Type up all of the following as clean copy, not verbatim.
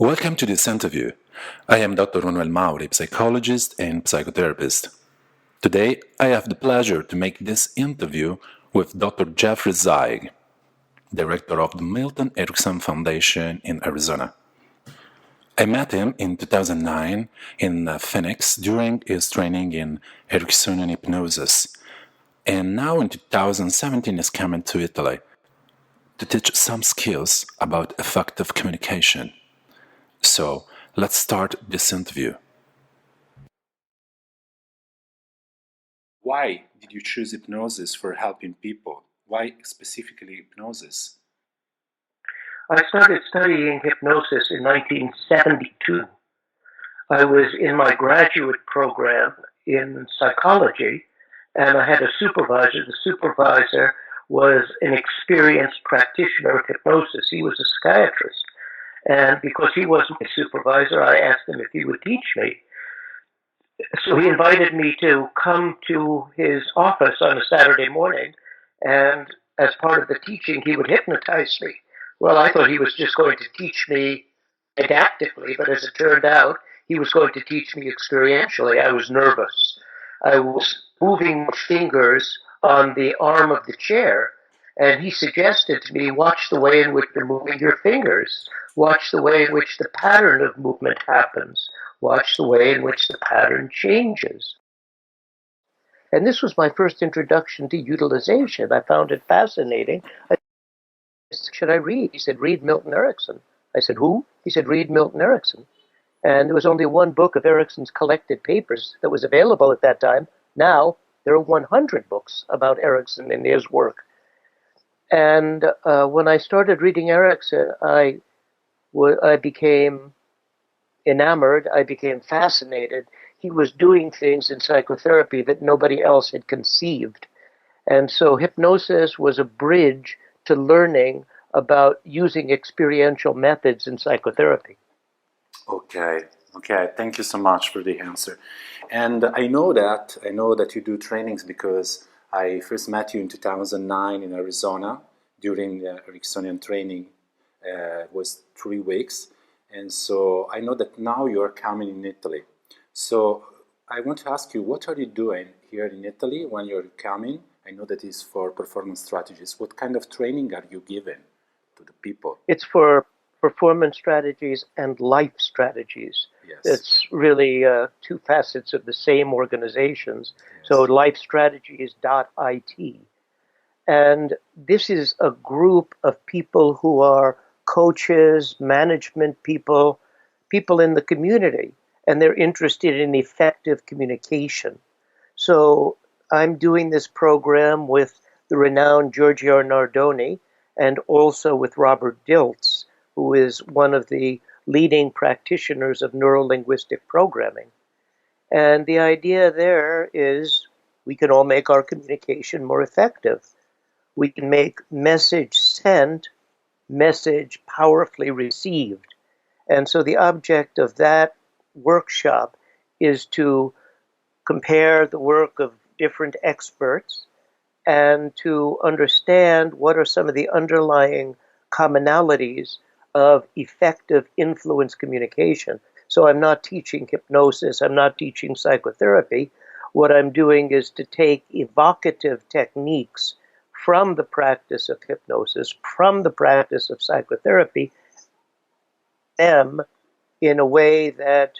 Welcome to this interview. I am Dr. Manuel Mauri, psychologist and psychotherapist. Today, I have the pleasure to make this interview with Dr. Jeffrey Zeig, director of the Milton Erickson Foundation in Arizona. I met him in 2009 in Phoenix during his training in Ericksonian hypnosis, and now in 2017 is coming to Italy to teach some skills about effective communication. So, let's start this interview. Why did you choose hypnosis for helping people? Why specifically hypnosis? I started studying hypnosis in 1972. I was in my graduate program in psychology, and I had a supervisor. The supervisor was an experienced practitioner of hypnosis. He was a psychiatrist. And because he was my supervisor, I asked him if he would teach me. So he invited me to come to his office on a Saturday morning, and as part of the teaching, he would hypnotize me. Well, I thought he was just going to teach me didactically, but as it turned out, he was going to teach me experientially. I was nervous. I was moving my fingers on the arm of the chair, and he suggested to me, watch the way in which you're moving your fingers. Watch the way in which the pattern of movement happens. Watch the way in which the pattern changes. And this was my first introduction to utilization. I found it fascinating. I said, should I read? He said, read Milton Erickson. I said, who? He said, read Milton Erickson. And there was only one book of Erickson's collected papers that was available at that time. Now, there are 100 books about Erickson and his work. And when I started reading Erickson, I became enamored. I became fascinated. He was doing things in psychotherapy that nobody else had conceived. And so hypnosis was a bridge to learning about using experiential methods in psychotherapy. Okay. Thank you so much for the answer. And I know that you do trainings because I first met you in 2009 in Arizona during the Ericksonian training. It was 3 weeks. And so I know that now you are coming in Italy. So I want to ask you, what are you doing here in Italy when you're coming? I know that it's for performance strategies. What kind of training are you giving to the people? It's for performance strategies and life strategies. Yes. It's really two facets of the same organizations. Yes. So lifestrategies.it. And this is a group of people who are coaches, management people, people in the community, and they're interested in effective communication. So I'm doing this program with the renowned Giorgio Nardoni and also with Robert Dilts, who is one of the leading practitioners of neurolinguistic programming. And the idea there is we can all make our communication more effective. We can make message sent, message powerfully received. And so the object of that workshop is to compare the work of different experts and to understand what are some of the underlying commonalities of effective influence communication. So I'm not teaching hypnosis, I'm not teaching psychotherapy. What I'm doing is to take evocative techniques from the practice of hypnosis, from the practice of psychotherapy, them in a way that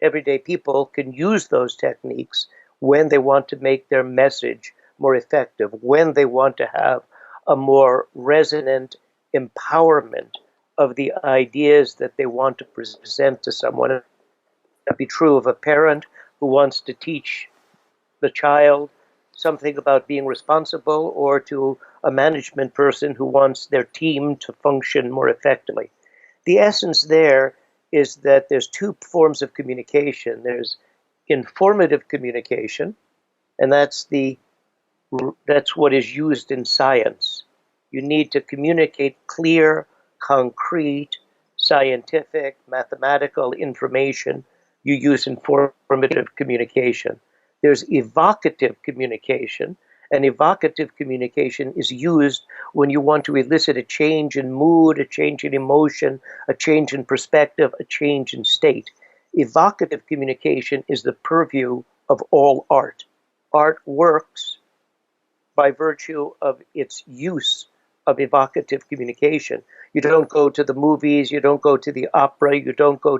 everyday people can use those techniques when they want to make their message more effective, when they want to have a more resonant empowerment of the ideas that they want to present to someone. That'd be true of a parent who wants to teach the child something about being responsible, or to a management person who wants their team to function more effectively. The essence there is that there's two forms of communication. There's informative communication, and that's what is used in science. You need to communicate clear, concrete, scientific, mathematical information. You use informative communication. There's evocative communication, And evocative communication is used when you want to elicit a change in mood, a change in emotion, a change in perspective, a change in state. Evocative communication is the purview of all art. Art works by virtue of its use of evocative communication. You don't go to the movies, you don't go to the opera, you don't go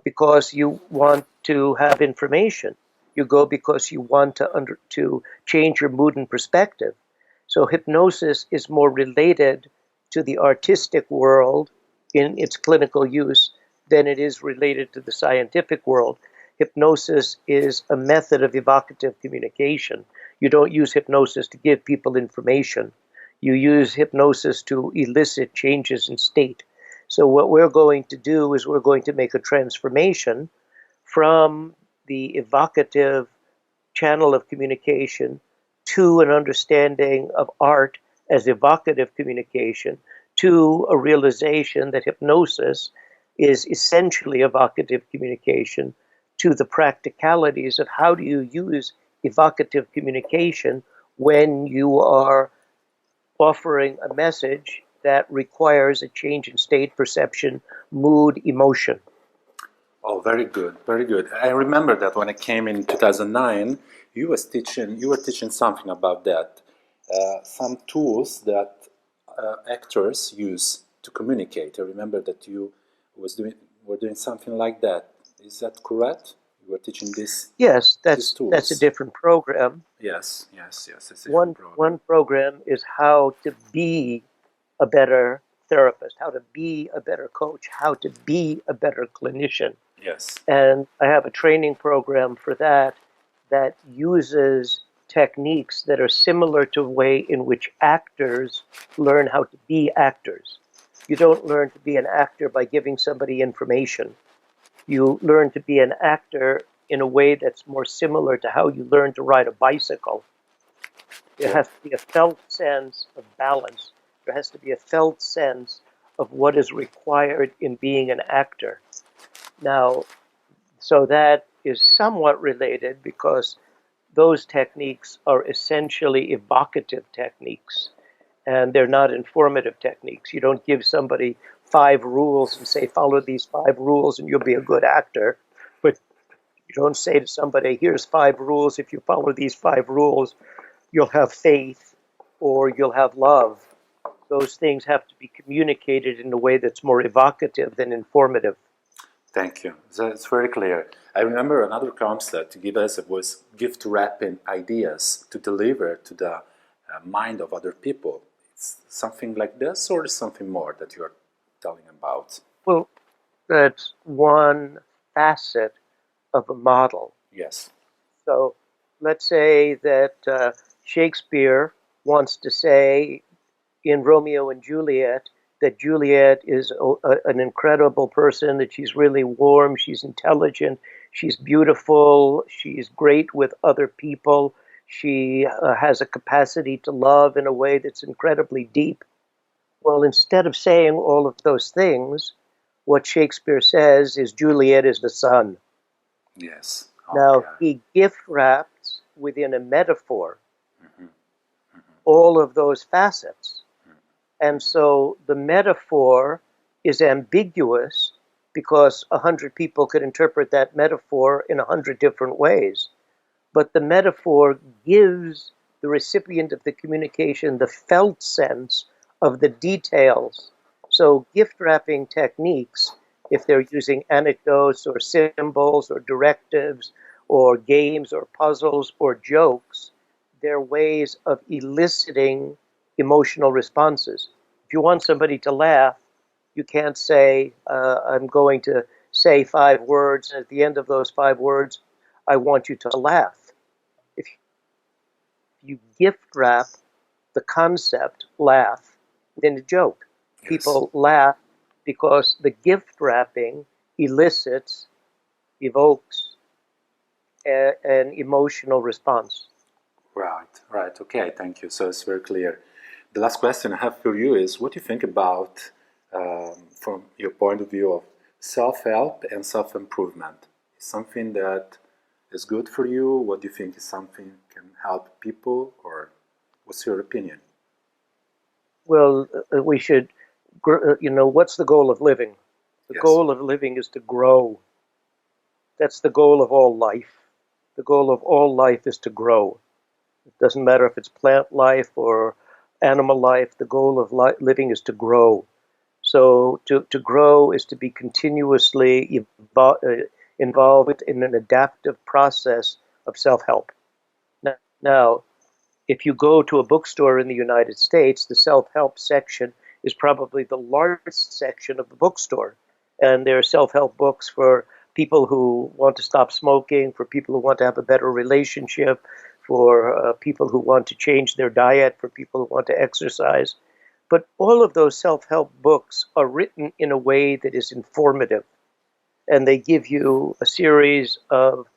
because you want to have information. You go because you want to change your mood and perspective. So hypnosis is more related to the artistic world in its clinical use than it is related to the scientific world. Hypnosis is a method of evocative communication. You don't use hypnosis to give people information. You use hypnosis to elicit changes in state. So what we're going to do is we're going to make a transformation from the evocative channel of communication to an understanding of art as evocative communication, to a realization that hypnosis is essentially evocative communication, to the practicalities of how do you use evocative communication when you are offering a message that requires a change in state, perception, mood, emotion. Oh, very good, very good. I remember that when I came in 2009, you were teaching something about that. Some tools that actors use to communicate. I remember that you were doing something like that. Is that correct? You were teaching Yes, these that's a tools. different program. Yes, it's a different program. One program is how to be a better therapist, how to be a better coach, how to be a better clinician. Yes. And I have a training program for that that uses techniques that are similar to the way in which actors learn how to be actors. You don't learn to be an actor by giving somebody information. You learn to be an actor in a way that's more similar to how you learn to ride a bicycle. There has to be a felt sense of balance. There has to be a felt sense of what is required in being an actor. Now, so that is somewhat related because those techniques are essentially evocative techniques and they're not informative techniques. You don't give somebody 5 rules and say, follow these 5 rules and you'll be a good actor. But you don't say to somebody, here's 5 rules. If you follow these 5 rules, you'll have faith or you'll have love. Those things have to be communicated in a way that's more evocative than informative. Thank you. That's very clear. I remember another concept to give us was gift wrapping ideas to deliver to the mind of other people. It's something like this, or is something more that you are telling about? Well, that's one facet of a model. Yes. So let's say that Shakespeare wants to say in Romeo and Juliet that Juliet is an incredible person, that she's really warm, she's intelligent, she's beautiful, she's great with other people, she has a capacity to love in a way that's incredibly deep. Well, instead of saying all of those things, what Shakespeare says is Juliet is the sun. Yes. Now, Okay. he gift wraps within a metaphor Mm-hmm. Mm-hmm. all of those facets. And so the metaphor is ambiguous because 100 people could interpret that metaphor in 100 different ways. But the metaphor gives the recipient of the communication the felt sense of the details. So gift wrapping techniques, if they're using anecdotes or symbols or directives or games or puzzles or jokes, they're ways of eliciting emotional responses. If you want somebody to laugh, you can't say, I'm going to say 5 words, and at the end of those 5 words, I want you to laugh. If you gift wrap the concept laugh within a joke, Yes. people laugh because the gift wrapping elicits, evokes an emotional response. Right. Okay, thank you. So it's very clear. The last question I have for you is what do you think about, from your point of view, of self help and self improvement? Something that is good for you? What do you think is something can help people, or what's your opinion? Well, we should, what's the goal of living? The Yes. goal of living is to grow. That's the goal of all life. The goal of all life is to grow. It doesn't matter if it's plant life or animal life. The goal of living is to grow. So to grow is to be continuously involved in an adaptive process of self-help. Now, if you go to a bookstore in the United States, the self-help section is probably the largest section of the bookstore. And there are self-help books for people who want to stop smoking, for people who want to have a better relationship, for people who want to change their diet, for people who want to exercise. But all of those self-help books are written in a way that is informative. And they give you a series of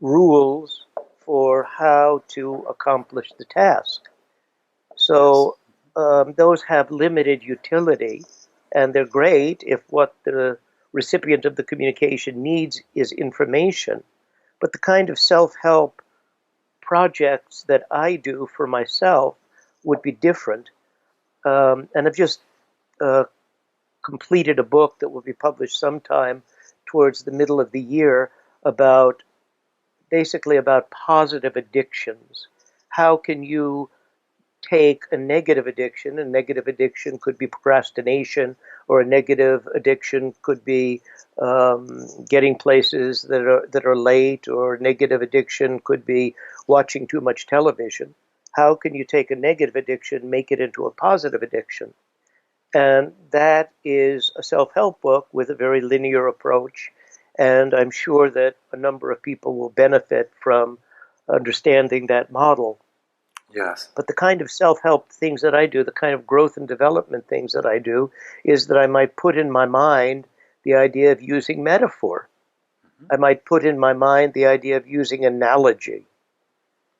rules for how to accomplish the task. So those have limited utility, and they're great if what the recipient of the communication needs is information. But the kind of self-help projects that I do for myself would be different. And I've just completed a book that will be published sometime towards the middle of the year about basically about positive addictions. How can you take a negative addiction? A negative addiction could be procrastination, or a negative addiction could be getting places that are late, or a negative addiction could be watching too much television. How can you take a negative addiction, make it into a positive addiction? And that is a self-help book with a very linear approach. And I'm sure that a number of people will benefit from understanding that model. Yes. But the kind of self-help things that I do, the kind of growth and development things that I do, is that I might put in my mind the idea of using metaphor. I might put in my mind the idea of using analogy.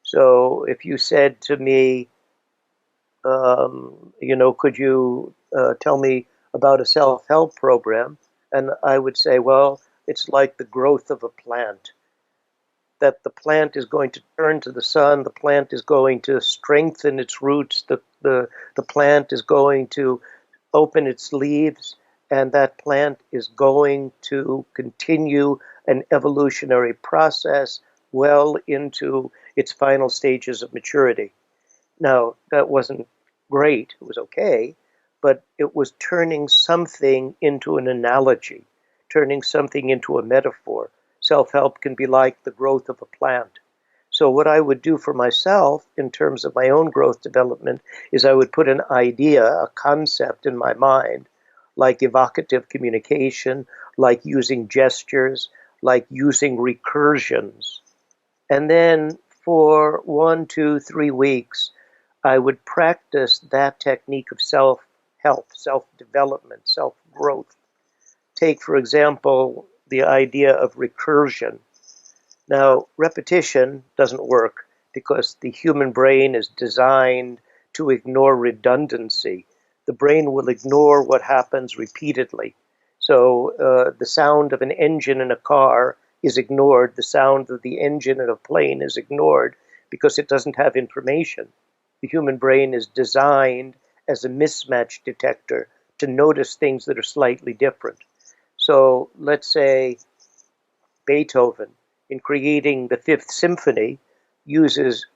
So if you said to me, could you tell me about a self-help program? And I would say, well, it's like the growth of a plant. That the plant is going to turn to the sun, the plant is going to strengthen its roots, the plant is going to open its leaves, and that plant is going to continue an evolutionary process well into its final stages of maturity. Now, that wasn't great, it was okay, but it was turning something into an analogy, turning something into a metaphor. Self-help can be like the growth of a plant. So what I would do for myself in terms of my own growth development is I would put an idea, a concept in my mind, like evocative communication, like using gestures, like using recursions. And then for 1, 2, 3 weeks, I would practice that technique of self-help, self-development, self-growth. Take, for example, the idea of recursion. Now, repetition doesn't work because the human brain is designed to ignore redundancy. The brain will ignore what happens repeatedly. So the sound of an engine in a car is ignored. The sound of the engine in a plane is ignored because it doesn't have information. The human brain is designed as a mismatch detector to notice things that are slightly different. So let's say Beethoven, in creating the Fifth Symphony, uses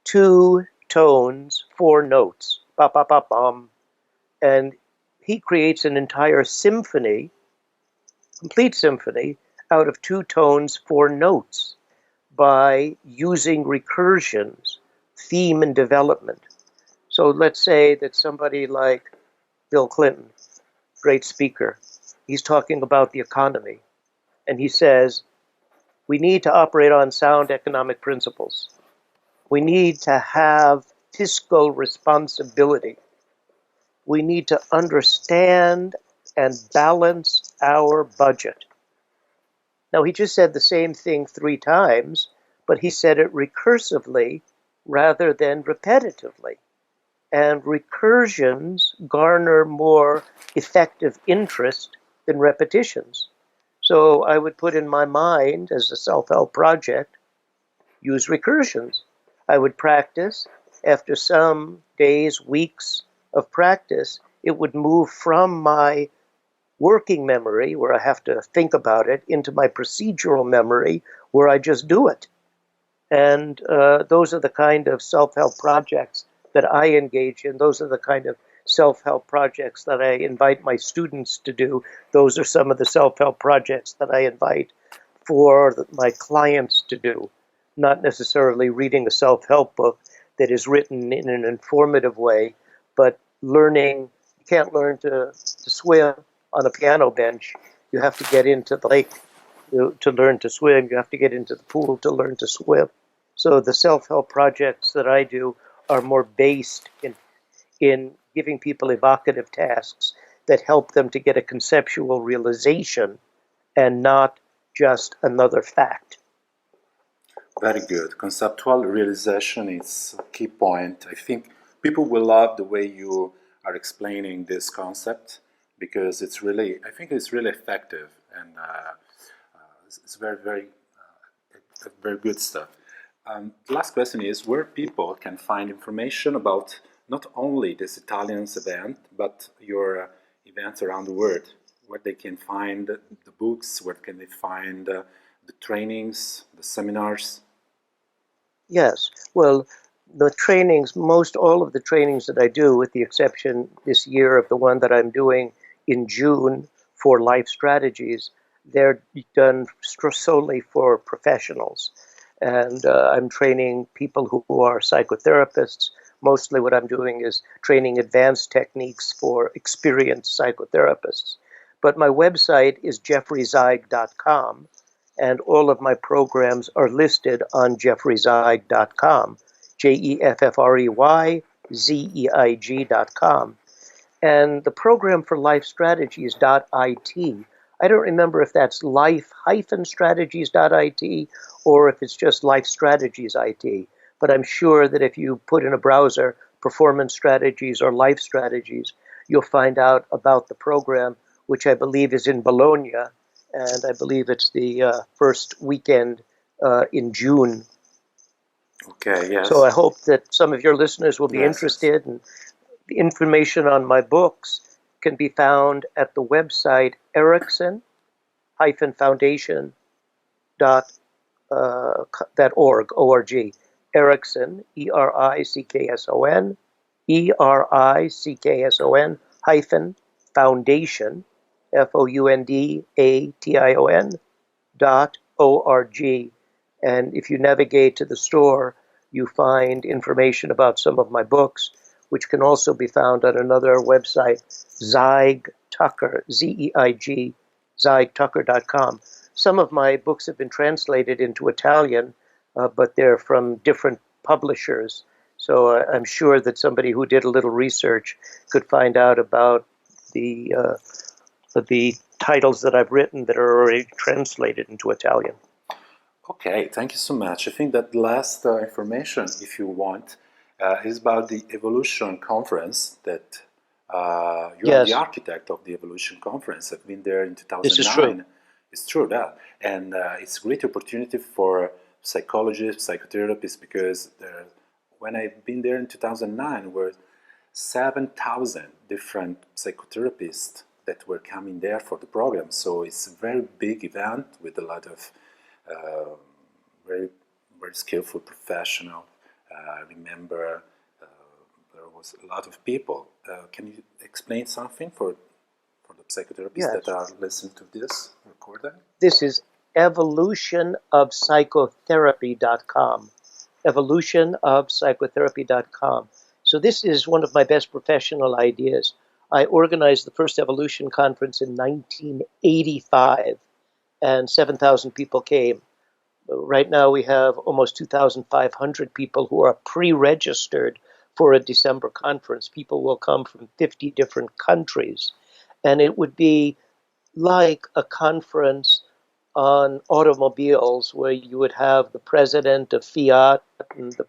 2 tones, 4 notes, ba ba ba bum, and he creates an entire symphony, complete symphony, out of 2 tones, 4 notes, by using recursions, theme and development. So let's say that somebody like Bill Clinton, great speaker, he's talking about the economy, and he says, we need to operate on sound economic principles. We need to have fiscal responsibility. We need to understand and balance our budget. Now, he just said the same thing 3 times, but he said it recursively rather than repetitively. And recursions garner more effective interest than repetitions. So I would put in my mind, as a self-help project, use recursions. I would practice. After some days, weeks of practice, it would move from my working memory, where I have to think about it, into my procedural memory, where I just do it. And those are the kind of self-help projects that I engage in. Those are the kind of self-help projects that I invite my students to do. Those are some of the self-help projects that I invite for my clients to do. Not necessarily reading a self-help book that is written in an informative way, but learning. You can't learn to swim on a piano bench. You have to get into the lake to learn to swim. You have to get into the pool to learn to swim. So the self-help projects that I do are more based in giving people evocative tasks that help them to get a conceptual realization and not just another fact. Very good. Conceptual realization is a key point. I think people will love the way you are explaining this concept because it's really, I think it's really effective and it's very, very good stuff. The last question is where people can find information about not only this Italian's event, but your events around the world, where they can find the books, where can they find the trainings, the seminars? Yes. Well, the trainings, most all of the trainings that I do, with the exception this year of the one that I'm doing in June for life strategies, they're done solely for professionals. And I'm training people who are psychotherapists. Mostly what I'm doing is training advanced techniques for experienced psychotherapists. But my website is jeffreyzeig.com, and all of my programs are listed on jeffreyzeig.com, jeffreyzeig.com. And the program for life strategies.it, I don't remember if that's life-strategies.it or if it's just life strategies IT. But I'm sure that if you put in a browser performance strategies or life strategies, you'll find out about the program, which I believe is in Bologna, and I believe it's the first weekend in June. Okay, yes. So I hope that some of your listeners will be interested. And the information on my books can be found at the website Erickson-Foundation.org. Erickson, Erickson, Erickson hyphen foundation, foundation.org. And if you navigate to the store, you find information about some of my books, which can also be found on another website, Zeig Tucker, Zeig, zeigtucker.com. Some of my books have been translated into Italian, but they're from different publishers. So I'm sure that somebody who did a little research could find out about the titles that I've written that are already translated into Italian. Okay, thank you so much. I think that last information, if you want, is about the Evolution Conference that you are the architect of the Evolution Conference. I've been there in 2009. This is true. It's true, that. And it's a great opportunity for psychologists, psychotherapists, because when I've been there in 2009, there were 7,000 different psychotherapists that were coming there for the program. So it's a very big event with a lot of very skillful professional. I remember there was a lot of people. Can you explain something for the psychotherapists that are listening to this recording? This is evolutionofpsychotherapy.com. Evolutionofpsychotherapy.com. So this is one of my best professional ideas. I organized the first Evolution Conference in 1985, and 7,000 people came. Right now we have almost 2,500 people who are pre-registered for a December conference. People will come from 50 different countries. And it would be like a conference on automobiles where you would have the president of Fiat and the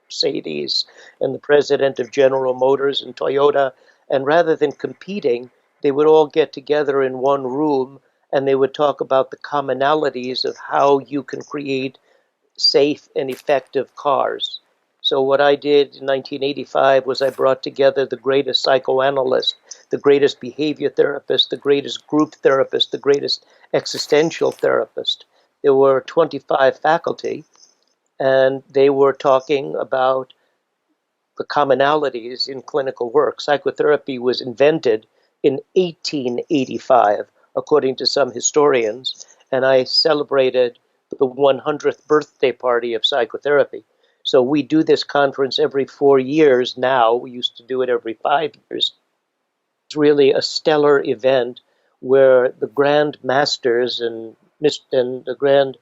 Mercedes and the president of General Motors and Toyota. And rather than competing, they would all get together in one room and they would talk about the commonalities of how you can create safe and effective cars. So what I did in 1985 was I brought together the greatest psychoanalyst, the greatest behavior therapist, the greatest group therapist, the greatest existential therapist. There were 25 faculty, and they were talking about the commonalities in clinical work. Psychotherapy was invented in 1885, according to some historians, and I celebrated the 100th birthday party of psychotherapy. So we do this conference every 4 years now. We used to do it every 5 years. It's really a stellar event where the grand masters and the grand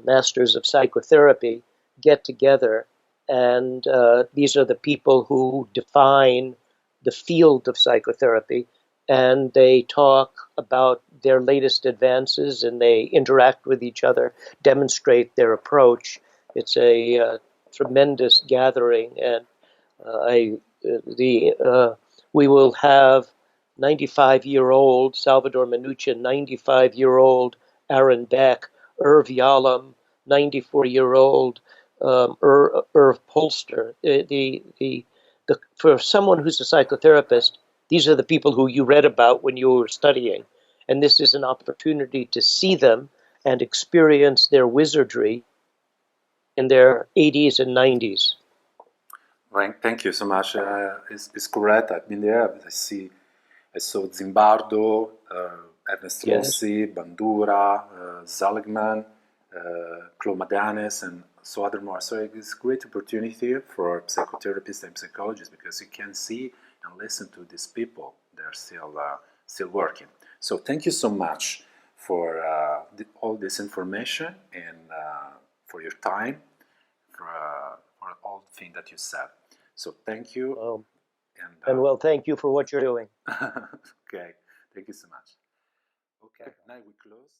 masters of psychotherapy get together, and these are the people who define the field of psychotherapy, and they talk about their latest advances, and they interact with each other, demonstrate their approach. It's a tremendous gathering, and I the we will have 95-year-old Salvador Minuchin, 95-year-old Aaron Beck, Irv Yalom, 94-year-old Irv Polster. For someone who's a psychotherapist, these are the people who you read about when you were studying. And this is an opportunity to see them and experience their wizardry in their 80s and 90s. Well, thank you so much. It's correct. I've been there. I saw Zimbardo, Ernest Yes. Rossi, Bandura, Seligman, Claude Madanes, and so other more. So it's a great opportunity for psychotherapists and psychologists because you can see and listen to these people. They're still working. So thank you so much for all this information and for your time, for all the things that you said. So thank you. And well, thank you for what you're doing. Okay, thank you so much. Okay, now we close.